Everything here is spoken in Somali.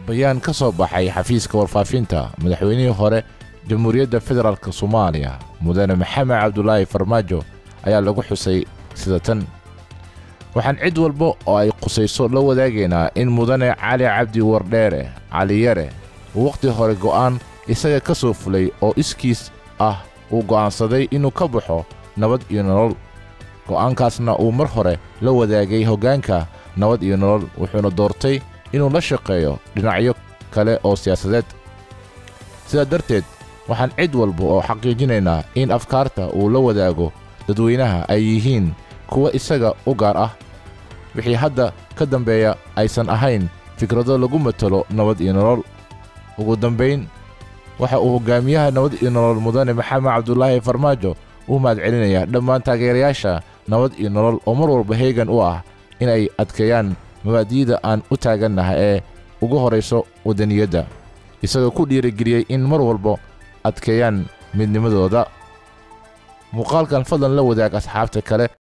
bayaan ka soo baxay xafiiska warfaafinta madaxweynihii hore jamhuuriyadda federaalka Soomaaliya mudane Maxamed Cabdullaahi Farmaajo ayaa lagu xusay sida tan. waxaan cid walba oo ay qusayso la wadaagaynaa in mudane Cali Cabdi Wardheere Cali Yare waqti hore go'aan isaga ka soo fulay oo iskiis ah uu go'aansaday inuu ka baxo nabad iyo nolol. go'aankaasna uu mar hore la wadaagay hoggaanka nabad iyo nolol wuxuuna doortay inuu la shaqeeyo dhinacyo kale oo siyaasadeed. sidaa darteed waxaan cid walba oo xaqiijinaynaa in afkaarta uu la wadaago dadweynaha ay yihiin kuwa isaga u gaar ah, wixii hadda ka dambeeya aysan ahayn fikrado lagu matalo nabad iyo nolol. ugu dambayn waxa uu hoggaamiyaha nabad iyo nolol mudane Maxamed Cabdullaahi Farmaajo u mahadcelinayaa dhammaan taageerayaasha nabad iyo nolol oo mar walba heegan u ah in ay adkeeyaan mabaadi'da aan u taagannahay ee ugu horayso wadaniyadda, isagoo ku dhiirigeliyey in mar walba adkeeyaan midnimadooda. muuqaalkan fadlan la wadaag asxaabta kale